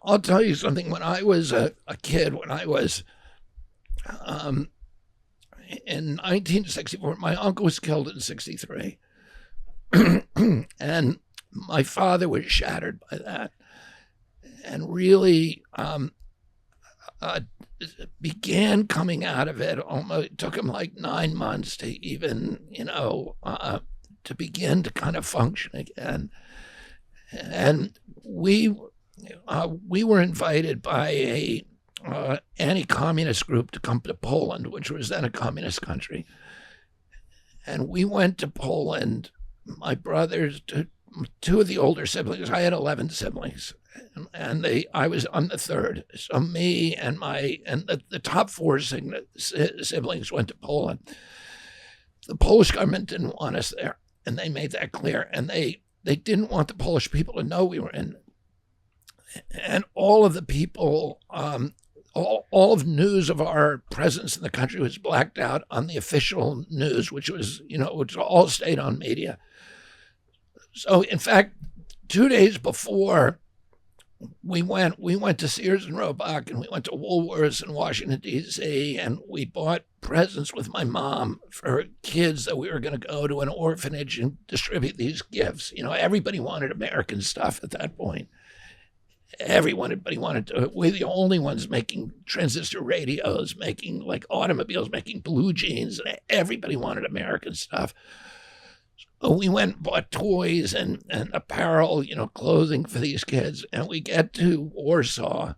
I'll tell you something. When I was a kid, when I was in 1964, my uncle was killed in 63. And my father was shattered by that and really began coming out of it. It took him like 9 months to even, to begin to kind of function again. And we were invited by a anti-communist group to come to Poland, which was then a communist country. And we went to Poland. My brothers, two of the older siblings, I had 11 siblings, and I'm the third. So me and the top four siblings went to Poland. The Polish government didn't want us there, and they made that clear. And they didn't want the Polish people to know we were in. And all of the people, all of news of our presence in the country was blacked out on the official news, which was, which all state-owned media. So, in fact, 2 days before we went to Sears and Roebuck, and we went to Woolworths in Washington, D.C., and we bought presents with my mom for kids that we were going to go to an orphanage and distribute these gifts. Everybody wanted American stuff at that point. Everybody wanted to. We're the only ones making transistor radios, making like automobiles, making blue jeans, and everybody wanted American stuff. So we went and bought toys and apparel, clothing for these kids. And we get to Warsaw.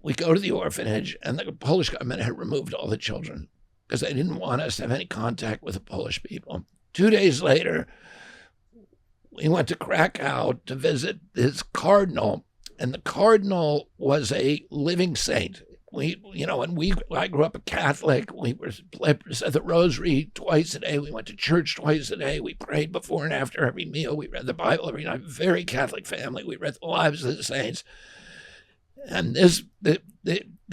We go to the orphanage, and the Polish government had removed all the children because they didn't want us to have any contact with the Polish people. 2 days later, we went to Krakow to visit this cardinal, and the cardinal was a living saint. I grew up a Catholic. We said the rosary twice a day. We went to church twice a day. We prayed before and after every meal. We read the Bible every night. Very Catholic family. We read the lives of the saints. And the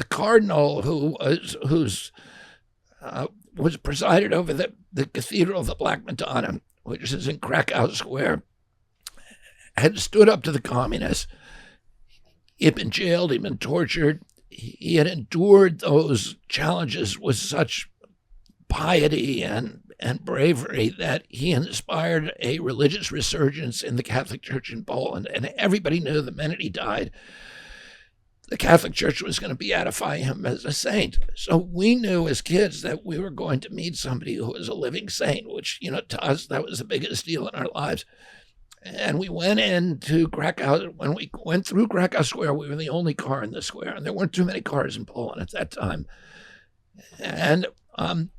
cardinal who was presided over the Cathedral of the Black Madonna, which is in Krakow Square, had stood up to the communists. He'd been jailed. He'd been tortured. He had endured those challenges with such piety and bravery that he inspired a religious resurgence in the Catholic Church in Poland. And everybody knew the minute he died, the Catholic Church was going to beatify him as a saint. So we knew as kids that we were going to meet somebody who was a living saint, which, to us, that was the biggest deal in our lives. And we went into Krakow. When we went through Krakow Square, we were the only car in the square, and there weren't too many cars in Poland at that time. And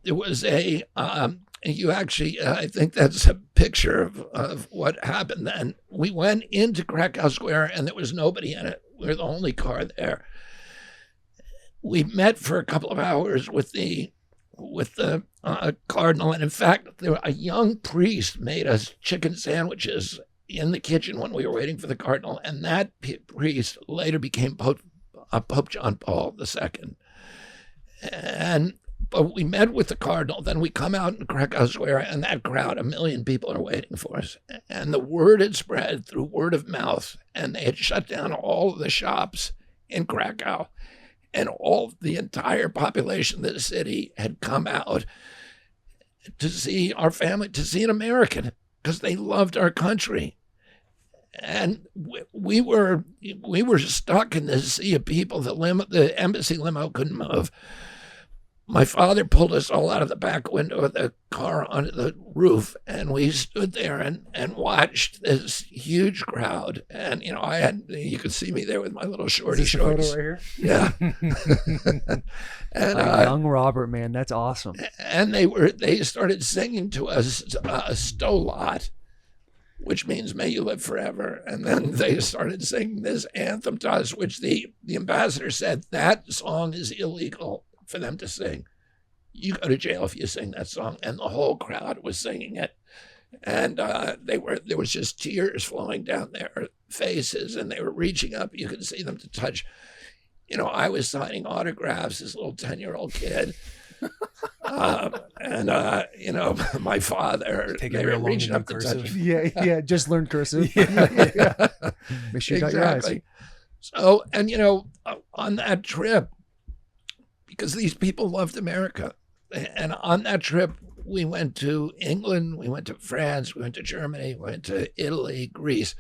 there was you actually, I think that's a picture of what happened then. We went into Krakow Square, and there was nobody in it. We were the only car there. We met for a couple of hours with the cardinal, and in fact, a young priest made us chicken sandwiches in the kitchen when we were waiting for the cardinal, and that priest later became Pope John Paul II. But we met with the cardinal, then we come out in Krakow Square, and that crowd, 1 million people are waiting for us. And the word had spread through word of mouth, and they had shut down all of the shops in Krakow, and the entire population of the city had come out to see our family, to see an American, because they loved our country. And we were stuck in this sea of people. The embassy limo couldn't move. My father pulled us all out of the back window of the car onto the roof, and we stood there and watched this huge crowd. And, you could see me there with my little shorty shorts. Photo right here? Yeah. And young Robert, man, that's awesome. And they started singing to us Stolot, which means may you live forever. And then they started singing this anthem to us, which the ambassador said that song is illegal for them to sing. You go to jail if you sing that song. And the whole crowd was singing it. And there was just tears flowing down their faces, and they were reaching up. You could see them to touch. I was signing autographs, this little 10-year-old kid. My father, they were reaching up to touch. Yeah, just learn cursive. Yeah. Make sure you got your eyes. So, and on that trip, because these people loved America, and on that trip, we went to England, we went to France, we went to Germany, we went to Italy, Greece.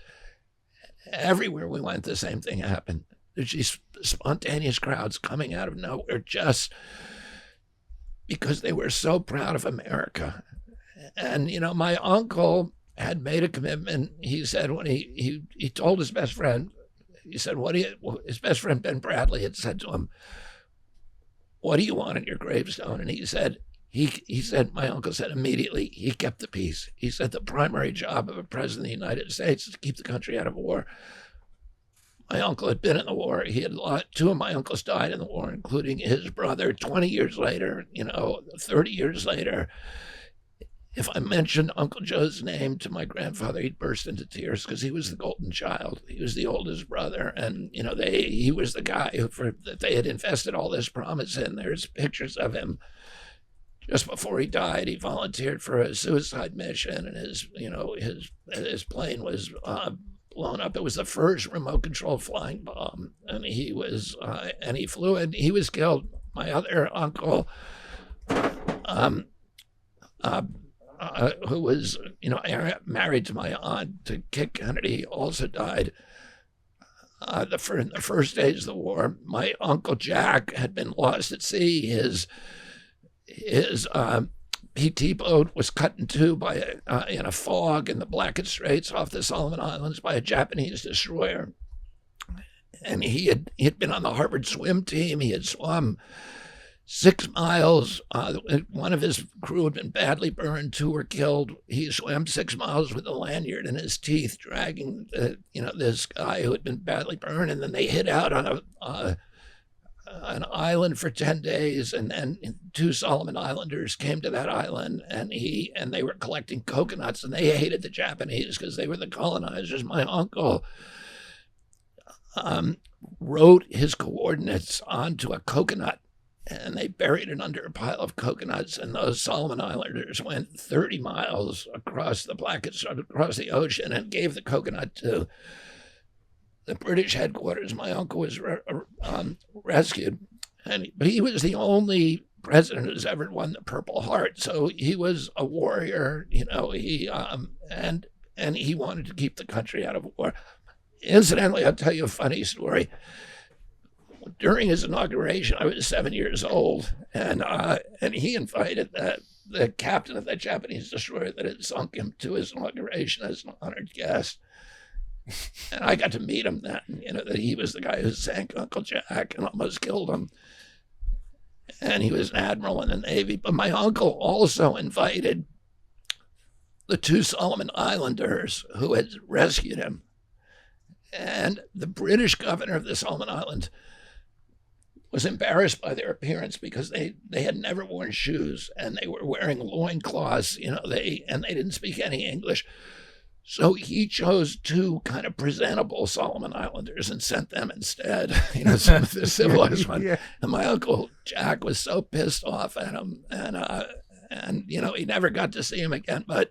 Everywhere we went, the same thing happened. There's these spontaneous crowds coming out of nowhere just because they were so proud of America. And, my uncle had made a commitment. He said when he told his best friend, he said, his best friend, Ben Bradley, had said to him, "What do you want in your gravestone?" And he said, my uncle said immediately, he kept the peace. He said the primary job of a president of the United States is to keep the country out of war. My uncle had been in the war. Two of my uncles died in the war, including his brother 20 years later, 30 years later. If I mentioned Uncle Joe's name to my grandfather, he'd burst into tears because he was the golden child. He was the oldest brother, and he was the guy that they had invested all this promise in. There's pictures of him just before he died. He volunteered for a suicide mission, and his plane was blown up. It was the first remote control flying bomb, and he flew it. He was killed. My other uncle, who was, married to my aunt, to Kit Kennedy, also died in the first days of the war. My Uncle Jack had been lost at sea. His PT boat was cut in two in a fog in the Blackett Straits off the Solomon Islands by a Japanese destroyer. And he had been on the Harvard swim team. He had swum 6 miles. One of his crew had been badly burned. 2 were killed. He swam 6 miles with a lanyard in his teeth, dragging this guy who had been badly burned. And then they hid out on an island for 10 days, and then 2 Solomon Islanders came to that island, and they were collecting coconuts, and they hated the Japanese because they were the colonizers. My uncle wrote his coordinates onto a coconut, and they buried it under a pile of coconuts, and those Solomon Islanders went 30 miles across the ocean and gave the coconut to the British headquarters. My uncle was rescued, but he was the only president who's ever won the Purple Heart. So he was a warrior, and he wanted to keep the country out of war. Incidentally, I'll tell you a funny story. During his inauguration, I was 7 years old, and he invited the captain of that Japanese destroyer that had sunk him to his inauguration as an honored guest. And I got to meet him then, that he was the guy who sank Uncle Jack and almost killed him. And he was an admiral in the Navy. But my uncle also invited the 2 Solomon Islanders who had rescued him. And the British governor of the Solomon Islands was embarrassed by their appearance because they had never worn shoes, and they were wearing loincloths, and they didn't speak any English. So he chose 2 kind of presentable Solomon Islanders and sent them instead, some of the civilized ones. Yeah. And my Uncle Jack was so pissed off at him, and he never got to see him again. But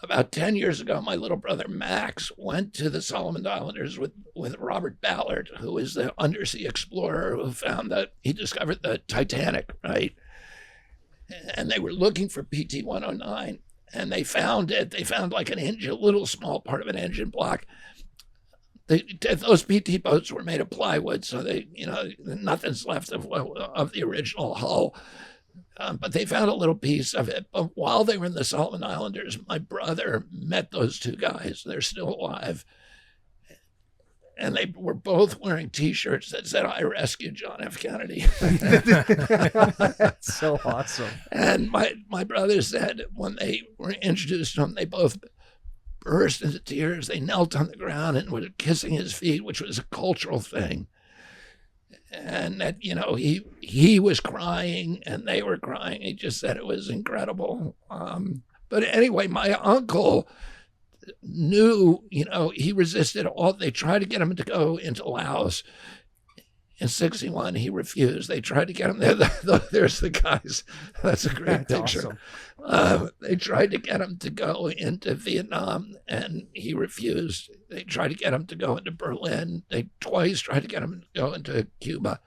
about 10 years ago, my little brother Max went to the Solomon Islanders with Robert Ballard, who was the undersea explorer he discovered the Titanic, right? And they were looking for PT-109. And they found it. They found like a little small part of an engine block. Those PT boats were made of plywood, so nothing's left of the original hull. But they found a little piece of it. But while they were in the Solomon Islanders, my brother met those 2 guys. They're still alive. And they were both wearing T-shirts that said, "I rescued John F. Kennedy." That's so awesome. And my brother said when they were introduced to him, they both burst into tears. They knelt on the ground and were kissing his feet, which was a cultural thing. And that, he was crying and they were crying. He just said it was incredible. But anyway, my uncle knew, he resisted they tried to get him to go into Laos. In 61, he refused. They tried to get him there. There's the guys. That's a great picture. Awesome. They tried to get him to go into Vietnam, and he refused. They tried to get him to go into Berlin. They twice tried to get him to go into Cuba,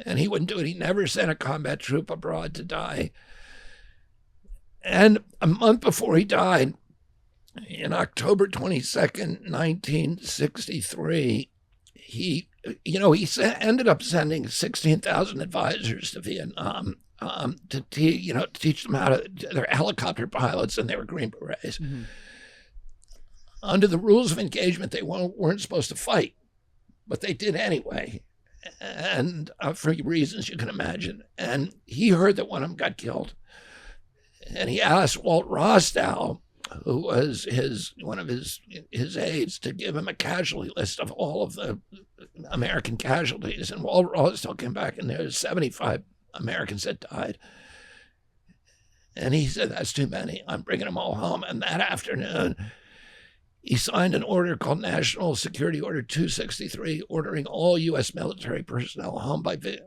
and he wouldn't do it. He never sent a combat troop abroad to die. And a month before he died, in October 22nd, 1963, he ended up sending 16,000 advisors to Vietnam to teach them how to. They're helicopter pilots and they were Green Berets. Mm-hmm. Under the rules of engagement, they weren't supposed to fight, but they did anyway, and for reasons you can imagine. And he heard that one of them got killed, and he asked Walt Rostow, who was one of his aides, to give him a casualty list of all of the American casualties. And Walt Rostow came back, and there were 75 Americans that died. And he said, "That's too many. I'm bringing them all home." And that afternoon, he signed an order called National Security Order 263, ordering all U.S. military personnel home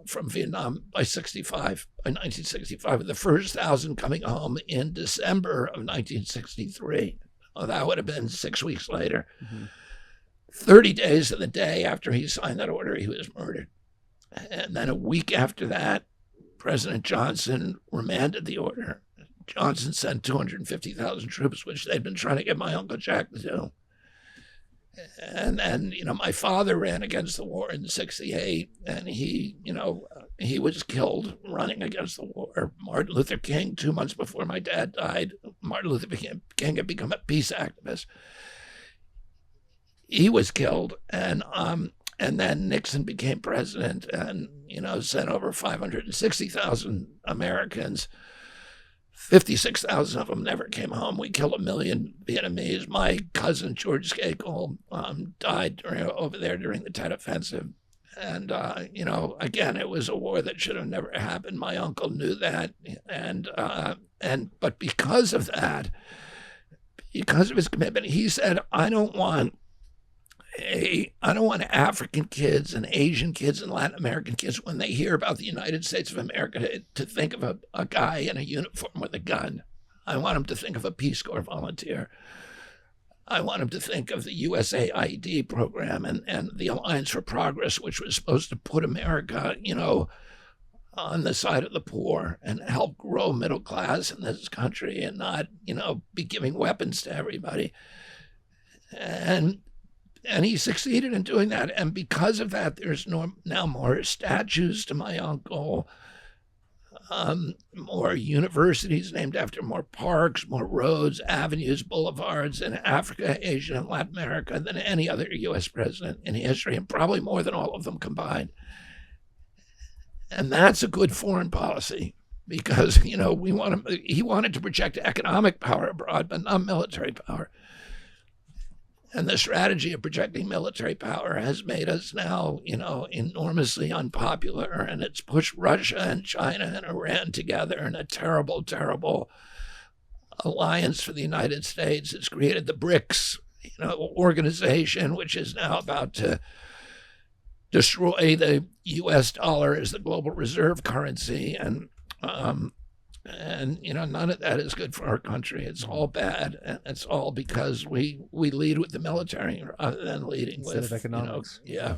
from Vietnam by 1965, with the first 1,000 coming home in December of 1963. Well, that would have been 6 weeks later. Mm-hmm. 30 days to the day after he signed that order, he was murdered. And then a week after that, President Johnson remanded the order. Johnson sent 250,000 troops, which they'd been trying to get my Uncle Jack to do. And then, my father ran against the war in 68, and he was killed running against the war. Martin Luther King, 2 months before my dad died, Martin Luther King had become a peace activist. He was killed, and then Nixon became president and, sent over 560,000 Americans. 56,000 of them never came home. We killed 1 million Vietnamese. My cousin, George Skakel, died over there during the Tet Offensive. And, again, it was a war that should have never happened. My uncle knew that. But because of that, because of his commitment, he said, I don't want African kids and Asian kids and Latin American kids, when they hear about the United States of America, to think of a guy in a uniform with a gun. I want them to think of a Peace Corps volunteer. I want them to think of the USAID program and the Alliance for Progress, which was supposed to put America, on the side of the poor and help grow middle class in this country and not, be giving weapons to everybody. And he succeeded in doing that. And because of that, there's now more statues to my uncle, more universities named after, more parks, more roads, avenues, boulevards in Africa, Asia, and Latin America than any other U.S. president in history, and probably more than all of them combined. And that's a good foreign policy because, he wanted to project economic power abroad, but not military power. And the strategy of projecting military power has made us now, enormously unpopular. And it's pushed Russia and China and Iran together in a terrible, terrible alliance for the United States. It's created the BRICS, organization, which is now about to destroy the U.S. dollar as the global reserve currency. And none of that is good for our country. It's all bad, and it's all because we lead with the military rather than leading instead with of economics. Yeah.